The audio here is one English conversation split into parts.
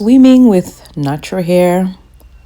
Swimming with natural hair,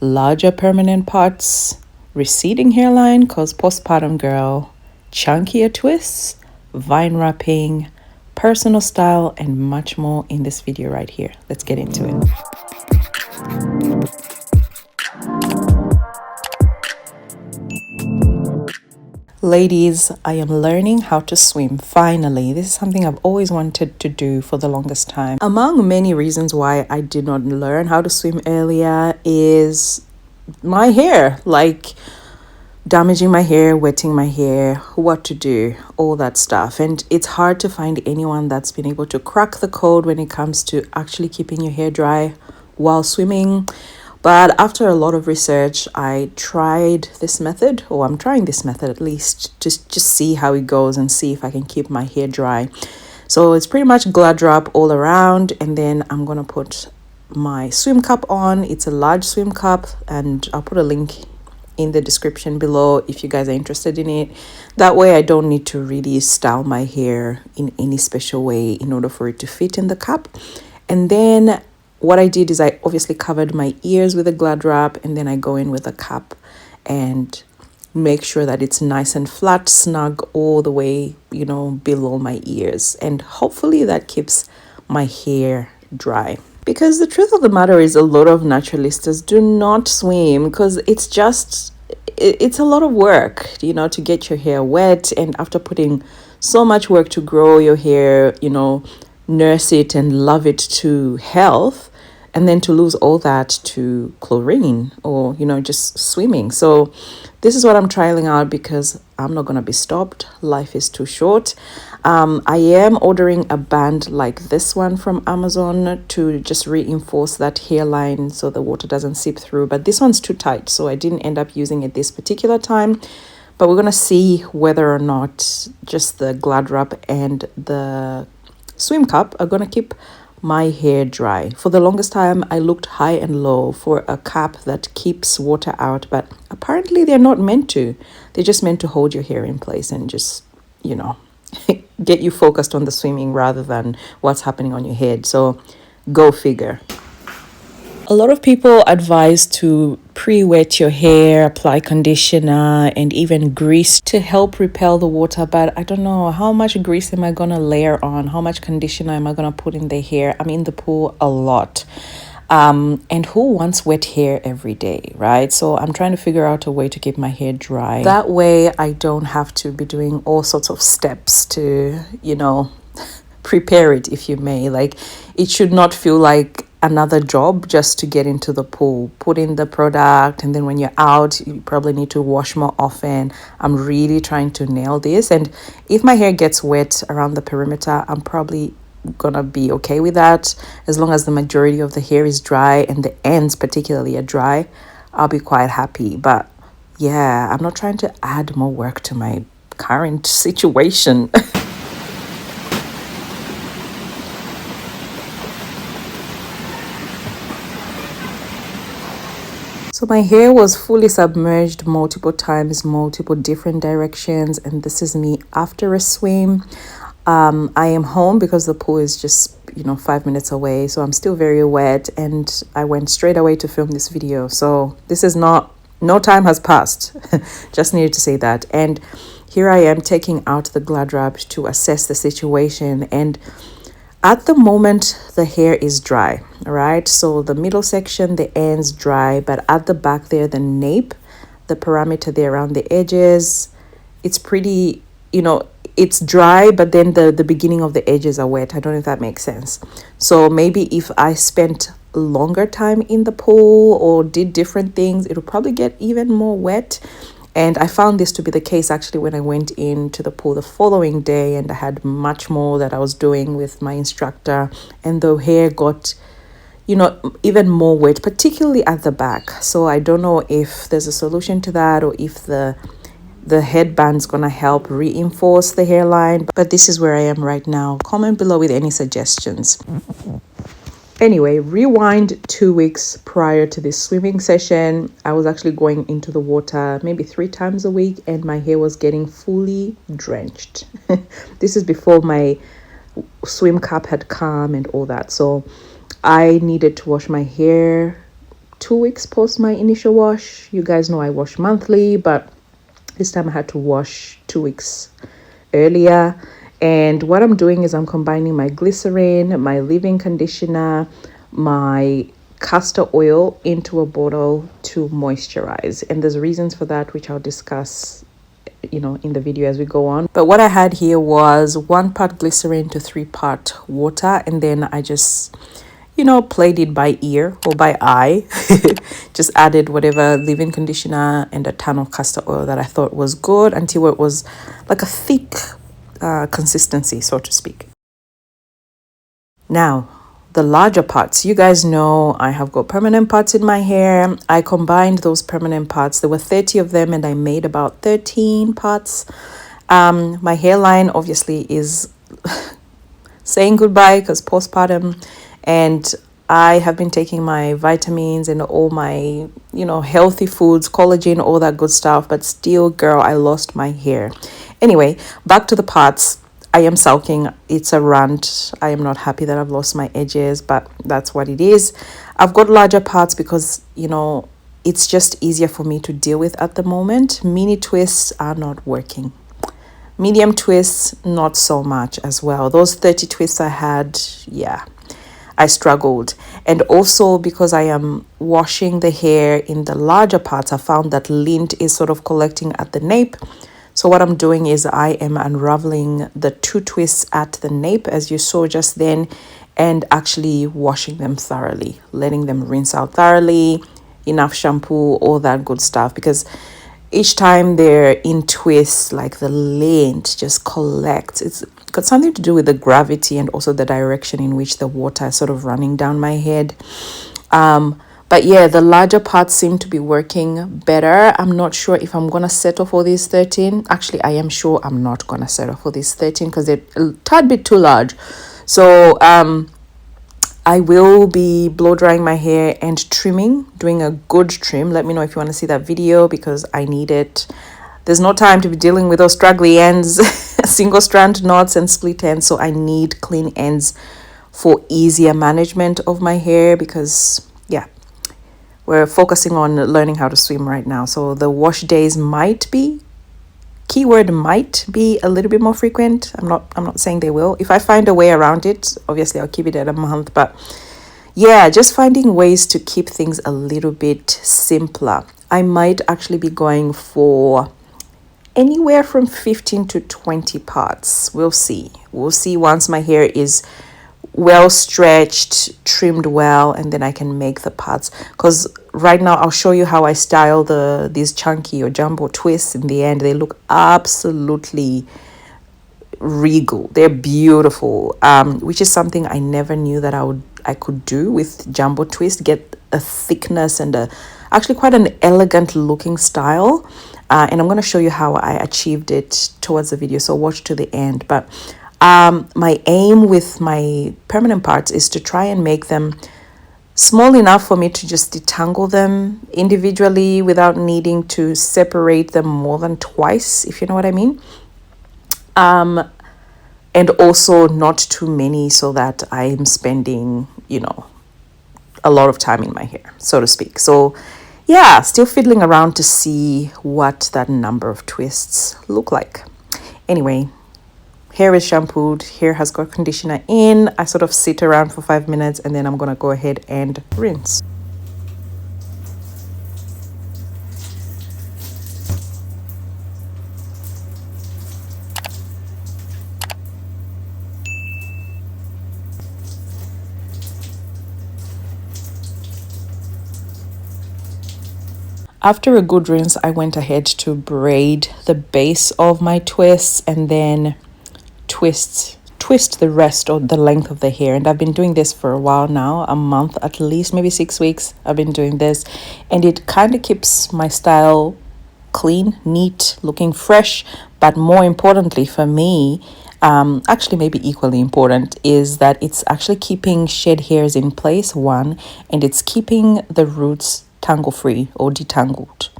larger permanent parts, receding hairline cause postpartum girl, chunkier twists, vine wrapping, personal style, and much more in this video right here. Let's get into it. Ladies, I am learning how to swim finally. This is something I've always wanted to do for the longest time. Among many reasons why I did not learn how to swim earlier is my hair, like damaging my hair, wetting my hair, what to do, all that stuff. And it's hard to find anyone that's been able to crack the code when it comes to actually keeping your hair dry while swimming. But after a lot of research, I tried this method, or I'm trying this method at least, just see how it goes and see if I can keep my hair dry. So it's pretty much glad drop all around, and then I'm gonna put my swim cup on. It's a large swim cup, and I'll put a link in the description below if you guys are interested in it. That way I don't need to really style my hair in any special way in order for it to fit in the cup. And then what I did is I obviously covered my ears with a glad wrap, and then I go in with a cap and make sure that it's nice and flat, snug all the way, below my ears. And hopefully that keeps my hair dry. Because the truth of the matter is a lot of naturalistas do not swim because it's a lot of work, to get your hair wet. And after putting so much work to grow your hair, nurse it and love it to health, and then to lose all that to chlorine or, just swimming. So this is what I'm trialing out because I'm not going to be stopped. Life is too short. I am ordering a band like this one from Amazon to just reinforce that hairline so the water doesn't seep through. But this one's too tight, so I didn't end up using it this particular time. But we're going to see whether or not just the glad wrap and the swim cup are going to keep my hair dry. For the longest time, I looked high and low for a cap that keeps water out, but apparently they're not meant to. They're just meant to hold your hair in place and just, get you focused on the swimming rather than what's happening on your head. So go figure. A lot of people advise to pre-wet your hair, apply conditioner, and even grease to help repel the water. But I don't know, how much grease am I going to layer on? How much conditioner am I going to put in the hair? I'm in the pool a lot. And who wants wet hair every day, right? So I'm trying to figure out a way to keep my hair dry. That way I don't have to be doing all sorts of steps to, prepare it, if you may. Like, it should not feel like another job just to get into the pool. Put in the product, and then when you're out, you probably need to wash more often. I'm really trying to nail this. And if my hair gets wet around the perimeter, I'm probably gonna be okay with that. As long as the majority of the hair is dry and the ends particularly are dry, I'll be quite happy. But yeah, I'm not trying to add more work to my current situation. So my hair was fully submerged multiple times, multiple different directions, and this is me after a swim. I am home because the pool is just 5 minutes away, so I'm still very wet, and I went straight away to film this video. So this is no time has passed. Just needed to say that. And here I am taking out the glad wrap to assess the situation, and at the moment, the hair is dry, all right? So the middle section, the ends dry, but at the back there, the nape, the parameter there around the edges, it's pretty, it's dry, but then the beginning of the edges are wet. I don't know if that makes sense. So maybe if I spent longer time in the pool or did different things, it'll probably get even more wet. And I found this to be the case actually when I went into the pool the following day, and I had much more that I was doing with my instructor, and the hair got, even more wet, particularly at the back. So I don't know if there's a solution to that, or if the headband's gonna help reinforce the hairline. But this is where I am right now. Comment below with any suggestions. Anyway, rewind 2 weeks prior to this swimming session. I was actually going into the water maybe 3 times a week, and my hair was getting fully drenched. This is before my swim cap had come and all that. So I needed to wash my hair 2 weeks post my initial wash. You guys know I wash monthly, but this time I had to wash 2 weeks earlier. And what I'm doing is I'm combining my glycerin, my leave-in conditioner, my castor oil into a bottle to moisturize. And there's reasons for that, which I'll discuss in the video as we go on. But what I had here was 1 part glycerin to 3-part water, and then I just played it by ear or by eye. Just added whatever leave-in conditioner and a ton of castor oil that I thought was good until it was like a thick consistency, so to speak. Now, the larger parts. You guys know I have got permanent parts in my hair. I combined those permanent parts. There were 30 of them and I made about 13 parts. My hairline obviously is saying goodbye because postpartum, and I have been taking my vitamins and all my, healthy foods, collagen, all that good stuff. But still, girl, I lost my hair. Anyway, back to the parts. I am sulking. It's a rant. I am not happy that I've lost my edges, but that's what it is. I've got larger parts because, it's just easier for me to deal with at the moment. Mini twists are not working. Medium twists, not so much as well. Those 30 twists I had, yeah, I struggled. And also because I am washing the hair in the larger parts, I found that lint is sort of collecting at the nape. So what I'm doing is I am unraveling the 2 twists at the nape, as you saw just then, and actually washing them thoroughly, letting them rinse out thoroughly, enough shampoo, all that good stuff. Because each time they're in twists, like the lint just collects. It's got something to do with the gravity and also the direction in which the water is sort of running down my head. But yeah, the larger parts seem to be working better. I'm not sure if I'm going to settle for these 13. Actually, I am sure I'm not going to settle for these 13 because they're a tad bit too large. So I will be blow drying my hair and trimming, doing a good trim. Let me know if you want to see that video because I need it. There's no time to be dealing with those straggly ends, single strand knots and split ends. So I need clean ends for easier management of my hair because, yeah, we're focusing on learning how to swim right now. So the wash days might be, keyword might be, a little bit more frequent. I'm not saying they will. If I find a way around it, obviously I'll keep it at a month. But yeah, just finding ways to keep things a little bit simpler. I might actually be going for anywhere from 15 to 20 parts. We'll see. We'll see once my hair is well stretched, trimmed well, and then I can make the parts. Because right now I'll show you how I style these chunky or jumbo twists. In the end, they look absolutely regal. They're beautiful, which is something I never knew that I could do with jumbo twist. Get a thickness and actually quite an elegant looking style. And I'm going to show you how I achieved it towards the video, so watch to the end. But my aim with my permanent parts is to try and make them small enough for me to just detangle them individually without needing to separate them more than twice, if you know what I mean. And also not too many so that I'm spending, a lot of time in my hair, so to speak. So yeah, still fiddling around to see what that number of twists look like. Anyway, hair is shampooed, hair has got conditioner in. I sort of sit around for 5 minutes and then I'm gonna go ahead and rinse. After a good rinse, I went ahead to braid the base of my twists and then twist the rest of the length of the hair. And I've been doing this for a while now, a month at least, maybe 6 weeks. I've been doing this and it kind of keeps my style clean, neat, looking fresh. But more importantly for me, actually maybe equally important, is that it's actually keeping shed hairs in place, one, and it's keeping the roots tangle free or detangled.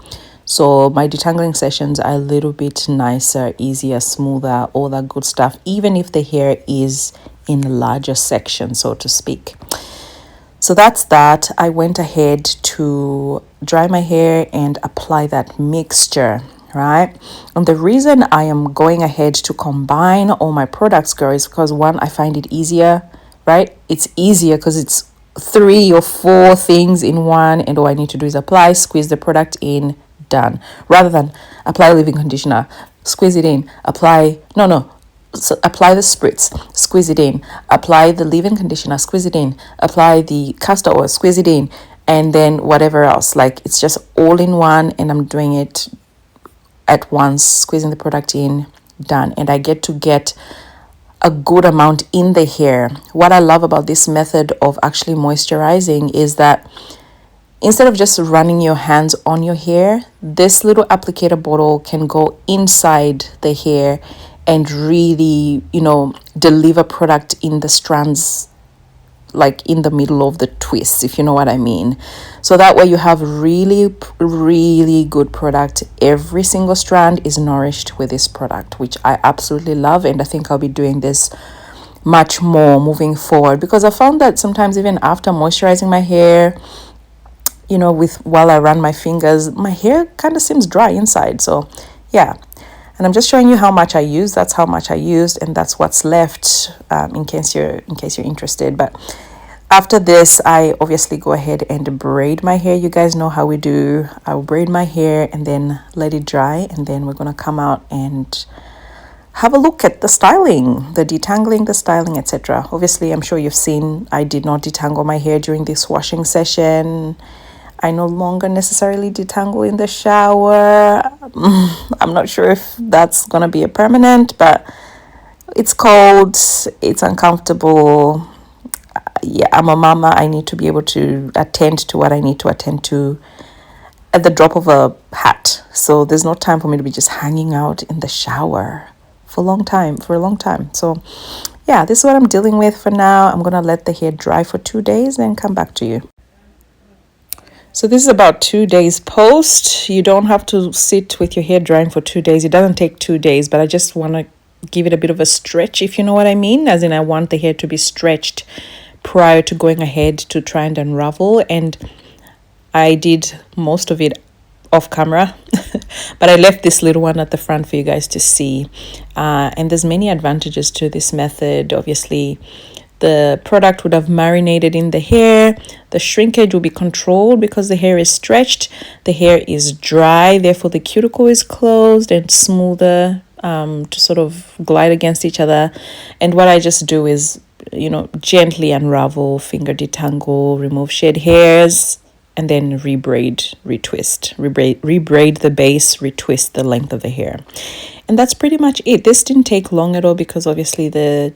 So my detangling sessions are a little bit nicer, easier, smoother, all that good stuff, even if the hair is in a larger section, so to speak. So that's that. I went ahead to dry my hair and apply that mixture, right? And the reason I am going ahead to combine all my products, girl, is because one, I find it easier, right? It's easier because it's 3 or 4 things in one, and all I need to do is apply, squeeze the product in, done. Rather than apply leave-in conditioner, squeeze it in, apply, no, so apply the spritz, squeeze it in, apply the leave-in conditioner, squeeze it in, apply the castor oil, squeeze it in, and then whatever else. Like, it's just all in one, and I'm doing it at once, squeezing the product in, done. And I get a good amount in the hair. What I love about this method of actually moisturizing is that instead of just running your hands on your hair, this little applicator bottle can go inside the hair and really, deliver product in the strands, like in the middle of the twist, if you know what I mean. So that way you have really, really good product. Every single strand is nourished with this product, which I absolutely love. And I think I'll be doing this much more moving forward, because I found that sometimes even after moisturizing my hair, while I run my fingers, my hair kind of seems dry inside. So yeah, and I'm just showing you how much I used. That's how much I used, and that's what's left, in case you're interested. But after this, I obviously go ahead and braid my hair. You guys know how we do. I'll braid my hair and then let it dry, and then we're gonna come out and have a look at the styling, the detangling, the styling, etc. Obviously, I'm sure you've seen I did not detangle my hair during this washing session. I no longer necessarily detangle in the shower. I'm not sure if that's going to be a permanent, but it's cold, it's uncomfortable. Yeah, I'm a mama. I need to be able to attend to what I need to attend to at the drop of a hat. So there's no time for me to be just hanging out in the shower for a long time. So yeah, this is what I'm dealing with for now. I'm going to let the hair dry for 2 days and come back to you. So this is about 2 days post. You don't have to sit with your hair drying for 2 days. It doesn't take 2 days, but I just want to give it a bit of a stretch, if you know what I mean. As in, I want the hair to be stretched prior to going ahead to try and unravel. And I did most of it off camera, but I left this little one at the front for you guys to see. And there's many advantages to this method. Obviously, the product would have marinated in the hair. The shrinkage will be controlled because the hair is stretched. The hair is dry, therefore the cuticle is closed and smoother to sort of glide against each other. And what I just do is, gently unravel, finger detangle, remove shed hairs, and then rebraid, retwist, rebraid the base, retwist the length of the hair. And that's pretty much it. This didn't take long at all because obviously the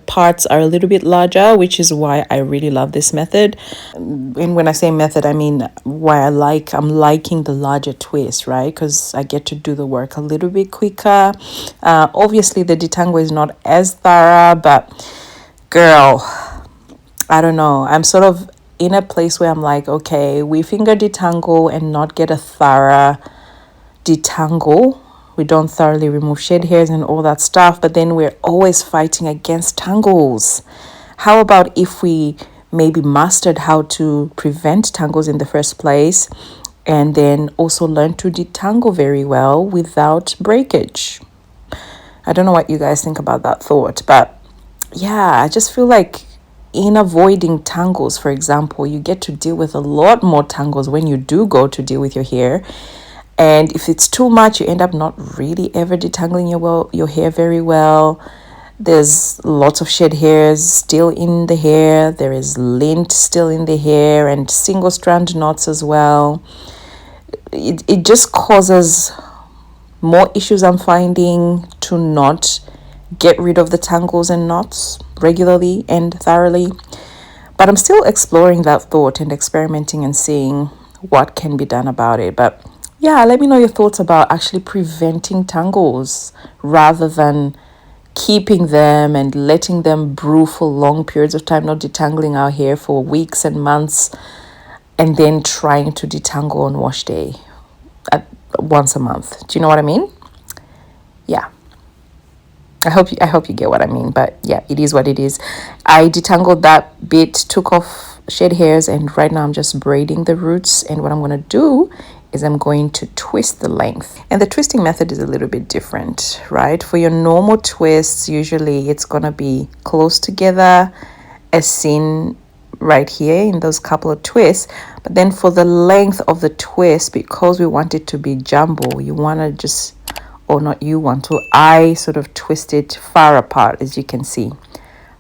parts are a little bit larger, which is why I really love this method. And when I say method, I mean why I'm liking the larger twist, right? Because I get to do the work a little bit quicker. Obviously, the detangle is not as thorough, but girl, I don't know. I'm sort of in a place where I'm like, okay, we finger detangle and not get a thorough detangle. We don't thoroughly remove shed hairs and all that stuff, but then we're always fighting against tangles. How about if we maybe mastered how to prevent tangles in the first place, and then also learn to detangle very well without breakage? I don't know what you guys think about that thought, but yeah, I just feel like in avoiding tangles, for example, you get to deal with a lot more tangles when you do go to deal with your hair. And if it's too much, you end up not really ever detangling your hair very well. There's lots of shed hairs still in the hair. There is lint still in the hair and single strand knots as well. It just causes more issues, I'm finding, to not get rid of the tangles and knots regularly and thoroughly. But I'm still exploring that thought and experimenting and seeing what can be done about it. But yeah, let me know your thoughts about actually preventing tangles rather than keeping them and letting them brew for long periods of time, not detangling our hair for weeks and months, and then trying to detangle on wash day once a month. Do you know what I mean? Yeah. I hope you get what I mean, but yeah, it is what it is. I detangled that bit, took off shed hairs, and right now I'm just braiding the roots. And what I'm going to do is I'm going to twist the length, and the twisting method is a little bit different, right? For your normal twists, usually it's going to be close together as seen right here in those couple of twists. But then for the length of the twist, because we want it to be jumbo, you want to just, or not you want to, I sort of twist it far apart, as you can see,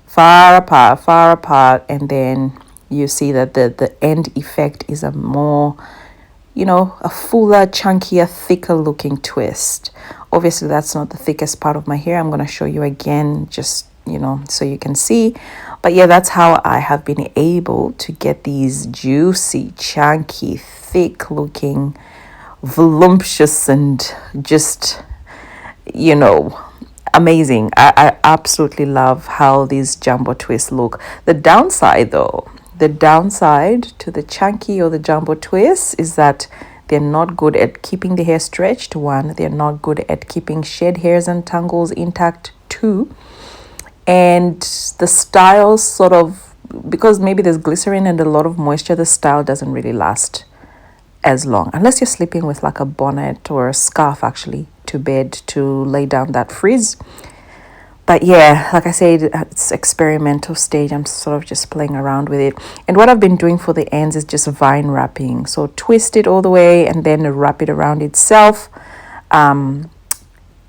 far apart, and then you see that the end effect is a more, a fuller, chunkier, thicker looking twist. Obviously that's not the thickest part of my hair. I'm going to show you again, just so you can see. But yeah, that's how I have been able to get these juicy, chunky, thick looking, voluptuous, and just amazing. I absolutely love how these jumbo twists look. The downside to the chunky or the jumbo twists is that they're not good at keeping the hair stretched. One, they're not good at keeping shed hairs and tangles intact. Two, and the style sort of, because maybe there's glycerin and a lot of moisture, the style doesn't really last as long unless you're sleeping with like a bonnet or a scarf actually to bed to lay down that frizz. But yeah, like I said, it's experimental stage. I'm sort of just playing around with it. And what I've been doing for the ends is just vine wrapping. So twist it all the way and then wrap it around itself,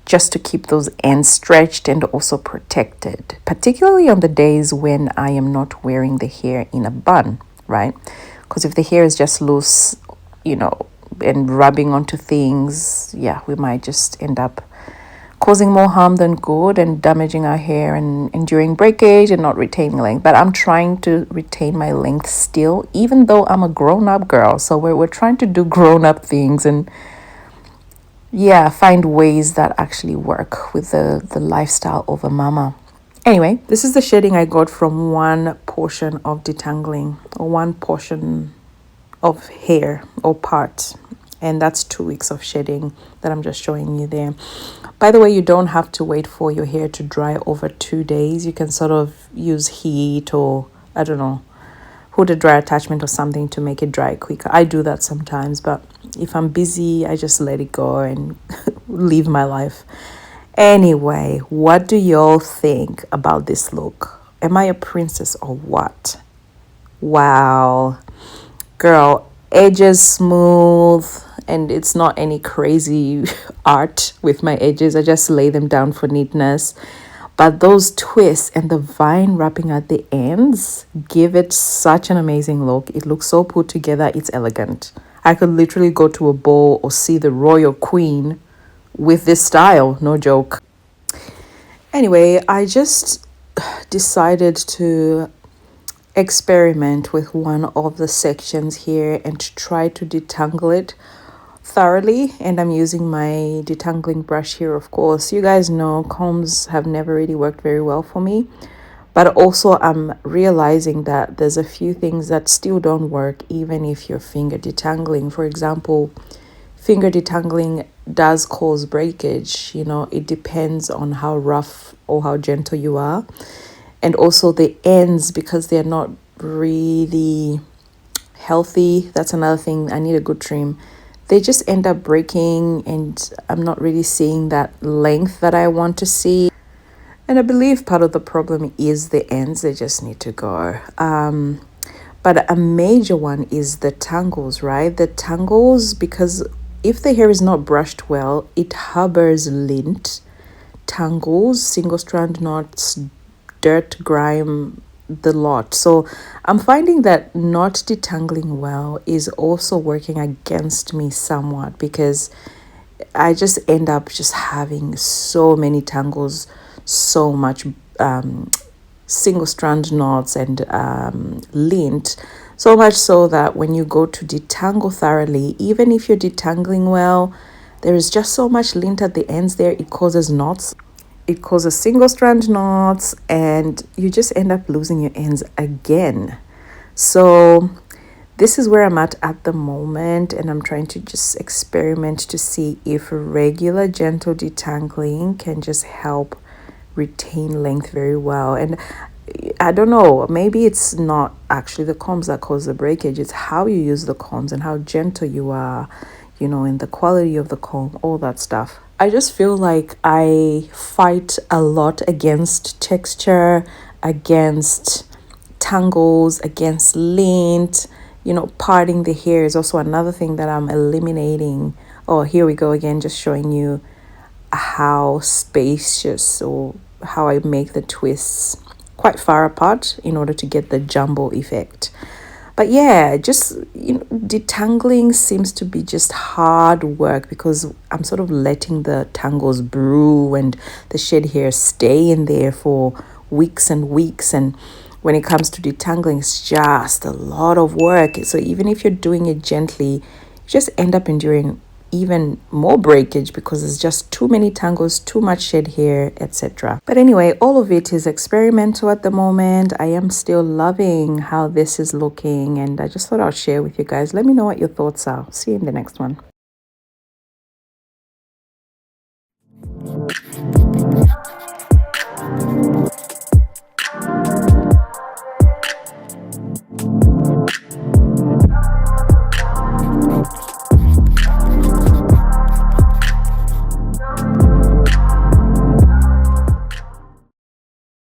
just to keep those ends stretched and also protected, particularly on the days when I am not wearing the hair in a bun, right? Because if the hair is just loose, and rubbing onto things, yeah, we might just end up causing more harm than good and damaging our hair and enduring breakage and not retaining length. But I'm trying to retain my length still, even though I'm a grown-up girl. So we're trying to do grown-up things and yeah, find ways that actually work with the lifestyle of a mama. Anyway, this is the shading I got from one portion of detangling, or one portion of hair or part, and that's 2 weeks of shedding that I'm just showing you there. By the way, you don't have to wait for your hair to dry over 2 days. You can sort of use heat or I don't know, hooded dry attachment or something to make it dry quicker. I do that sometimes, but if I'm busy, I just let it go and live my life. Anyway, what do y'all think about this look? Am I a princess or what? Wow. Girl, edges smooth, and it's not any crazy art with my edges. I just lay them down for neatness. But those twists and the vine wrapping at the ends give it such an amazing look. It looks so put together. It's elegant. I could literally go to a ball or see the royal queen with this style. No joke. Anyway, I just decided to experiment with one of the sections here and to try to detangle it thoroughly. And I'm using my detangling brush here, of course. You guys know combs have never really worked very well for me, but also I'm realizing that there's a few things that still don't work even if you're finger detangling. For example, finger detangling does cause breakage. It depends on how rough or how gentle you are. And also the ends, because they're not really healthy, that's another thing. I need a good trim. They just end up breaking and I'm not really seeing that length that I want to see. And I believe part of the problem is the ends. They just need to go. But a major one is the tangles, right? The tangles, because if the hair is not brushed well, it harbors lint, tangles, single strand knots, dirt, grime, the lot. So I'm finding that not detangling well is also working against me somewhat, because I just end up just having so many tangles, so much single strand knots and lint, so much so that when you go to detangle thoroughly, even if you're detangling well, there is just so much lint at the ends there, it causes knots. It causes single strand knots and you just end up losing your ends again. So this is where I'm at the moment, and I'm trying to just experiment to see if regular gentle detangling can just help retain length very well. And I don't know, maybe it's not actually the combs that cause the breakage, it's how you use the combs and how gentle you are, you know, in the quality of the comb, all that stuff. I just feel like I fight a lot against texture, against tangles, against lint. You know, parting the hair is also another thing that I'm eliminating. Oh, here we go again, just showing you how spacious, or how I make the twists quite far apart in order to get the jumbo effect. But yeah, just, you know, detangling seems to be just hard work because I'm sort of letting the tangles brew and the shed hair stay in there for weeks and weeks. And when it comes to detangling, it's just a lot of work. So even if you're doing it gently, you just end up enduring even more breakage because there's just too many tangles, too much shed hair, etc. But anyway, all of it is experimental at the moment. I am still loving how this is looking, and I just thought I'll share with you guys. Let me know what your thoughts are. See you in the next one.